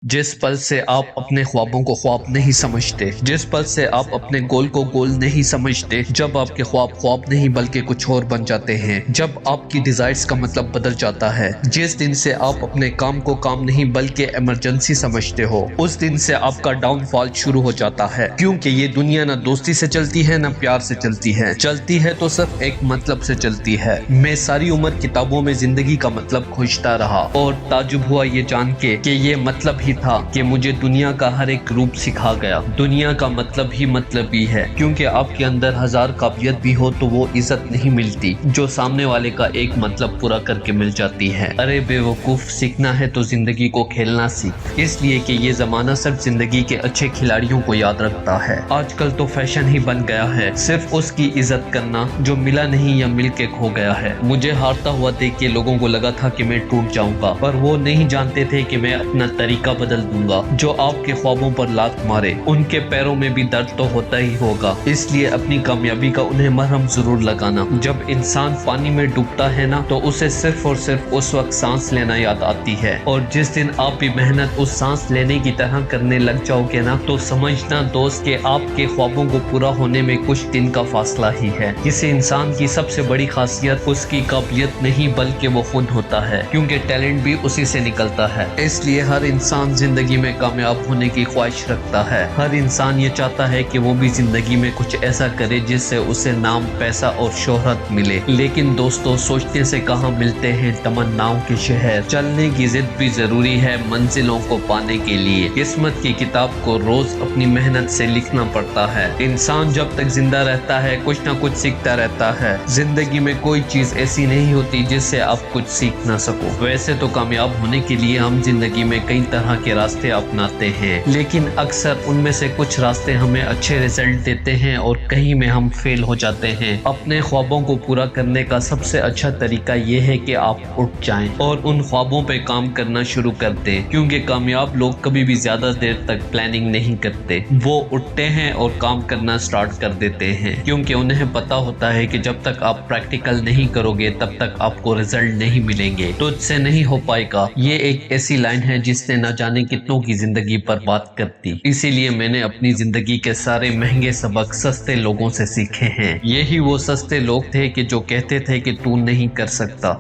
جس پل سے آپ اپنے خوابوں کو خواب نہیں سمجھتے، جس پل سے آپ اپنے گول کو گول نہیں سمجھتے، جب آپ کے خواب خواب نہیں بلکہ کچھ اور بن جاتے ہیں، جب آپ کی ڈیزائرز کا مطلب بدل جاتا ہے، جس دن سے آپ اپنے کام کو کام نہیں بلکہ ایمرجنسی سمجھتے ہو، اس دن سے آپ کا ڈاؤن فال شروع ہو جاتا ہے۔ کیونکہ یہ دنیا نہ دوستی سے چلتی ہے نہ پیار سے چلتی ہے تو صرف ایک مطلب سے چلتی ہے۔ میں ساری عمر کتابوں میں زندگی کا مطلب کھوجتا رہا اور تعجب ہوا یہ جان کے کہ یہ مطلب ہی تھا کہ مجھے دنیا کا ہر ایک روپ سکھا گیا۔ دنیا کا مطلب ہی ہے، کیونکہ آپ کے اندر ہزار قابلیت بھی ہو تو وہ عزت نہیں ملتی جو سامنے والے کا ایک مطلب پورا کر کے مل جاتی ہے۔ ارے بے وقوف، سیکھنا ہے تو زندگی کو کھیلنا سیکھ، اس لیے کہ یہ زمانہ صرف زندگی کے اچھے کھلاڑیوں کو یاد رکھتا ہے۔ آج کل تو فیشن ہی بن گیا ہے صرف اس کی عزت کرنا جو ملا نہیں یا مل کے کھو گیا ہے۔ مجھے ہارتا ہوا دیکھ کے لوگوں کو لگا تھا کہ میں ٹوٹ جاؤں گا، پر وہ نہیں جانتے تھے کہ میں اپنا طریقہ بدل دوں گا۔ جو آپ کے خوابوں پر لات مارے ان کے پیروں میں بھی درد تو ہوتا ہی ہوگا، اس لیے اپنی کامیابی کا انہیں مرہم ضرور لگانا۔ جب انسان پانی میں ڈوبتا ہے نا تو اسے صرف اور صرف اس وقت سانس لینا یاد آتی ہے، اور جس دن آپ بھی محنت اس سانس لینے کی طرح کرنے لگ جاؤ گے نا تو سمجھنا دوست کہ آپ کے خوابوں کو پورا ہونے میں کچھ دن کا فاصلہ ہی ہے۔ کسی انسان کی سب سے بڑی خاصیت اس کی قابلیت نہیں بلکہ وہ خود ہوتا ہے، کیونکہ ٹیلنٹ بھی اسی سے نکلتا ہے۔ اس لیے ہر انسان زندگی میں کامیاب ہونے کی خواہش رکھتا ہے۔ ہر انسان یہ چاہتا ہے کہ وہ بھی زندگی میں کچھ ایسا کرے جس سے اسے نام، پیسہ اور شہرت ملے، لیکن دوستو سوچنے سے کہاں ملتے ہیں تمناؤں کے شہر۔ چلنے کی ضد بھی ضروری ہے منزلوں کو پانے کے لیے۔ قسمت کی کتاب کو روز اپنی محنت سے لکھنا پڑتا ہے۔ انسان جب تک زندہ رہتا ہے کچھ نہ کچھ سیکھتا رہتا ہے۔ زندگی میں کوئی چیز ایسی نہیں ہوتی جس سے آپ کچھ سیکھ نہ سکو۔ ویسے تو کامیاب ہونے کے لیے ہم زندگی میں کئی طرح کے راستے اپناتے ہیں، لیکن اکثر ان میں سے کچھ راستے ہمیں اچھے رزلٹ دیتے ہیں اور کہیں میں ہم فیل ہو جاتے ہیں۔ اپنے خوابوں کو پورا کرنے کا سب سے اچھا طریقہ یہ ہے کہ آپ اٹھ جائیں اور ان خوابوں پہ کام کرنا شروع کر دیں، کیونکہ کامیاب لوگ کبھی بھی زیادہ دیر تک پلاننگ نہیں کرتے، وہ اٹھتے ہیں اور کام کرنا سٹارٹ کر دیتے ہیں، کیونکہ انہیں پتا ہوتا ہے کہ جب تک آپ پریکٹیکل نہیں کرو گے تب تک آپ کو رزلٹ نہیں ملیں گے، تجھ سے نہیں ہو پائے گا۔ یہ ایک ایسی لائن ہے جس نے نہ جانے کتنوں کی زندگی پر بات کرتی، اسی لیے میں نے اپنی زندگی کے سارے مہنگے سبق سستے لوگوں سے سیکھے ہیں۔ یہی وہ سستے لوگ تھے کہ جو کہتے تھے کہ تو نہیں کر سکتا۔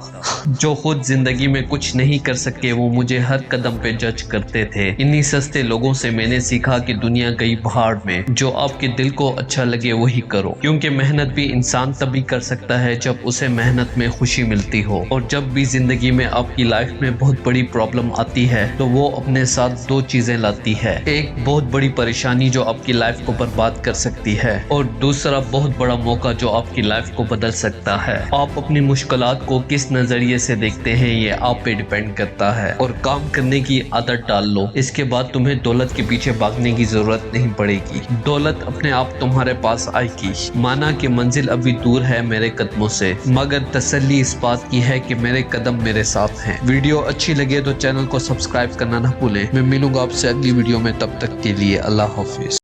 جو خود زندگی میں کچھ نہیں کر سکے وہ مجھے ہر قدم پہ جج کرتے تھے۔ انہی سستے لوگوں سے میں نے سیکھا کہ دنیا گئی پہاڑ میں، جو آپ کے دل کو اچھا لگے وہی کرو، کیونکہ محنت بھی انسان تبھی کر سکتا ہے جب اسے محنت میں خوشی ملتی ہو۔ اور جب بھی زندگی میں آپ کی لائف میں بہت بڑی پرابلم آتی ہے تو وہ اپنے ساتھ دو چیزیں لاتی ہے، ایک بہت بڑی پریشانی جو آپ کی لائف کو برباد کر سکتی ہے، اور دوسرا بہت بڑا موقع جو آپ کی لائف کو بدل سکتا ہے۔ آپ اپنی مشکلات کو کس نظریے سے دیکھتے ہیں یہ آپ پہ ڈیپینڈ کرتا ہے، اور کام کرنے کی عادت ڈال لو، اس کے بعد تمہیں دولت کے پیچھے بھاگنے کی ضرورت نہیں پڑے گی، دولت اپنے آپ تمہارے پاس آئے گی۔ مانا کہ منزل ابھی دور ہے میرے قدموں سے، مگر تسلی اس بات کی ہے کہ میرے قدم میرے ساتھ ہیں۔ ویڈیو اچھی لگے تو چینل کو سبسکرائب کرنا نہ بھولیں۔ میں ملوں گا آپ سے اگلی ویڈیو میں، تب تک کے لیے اللہ حافظ۔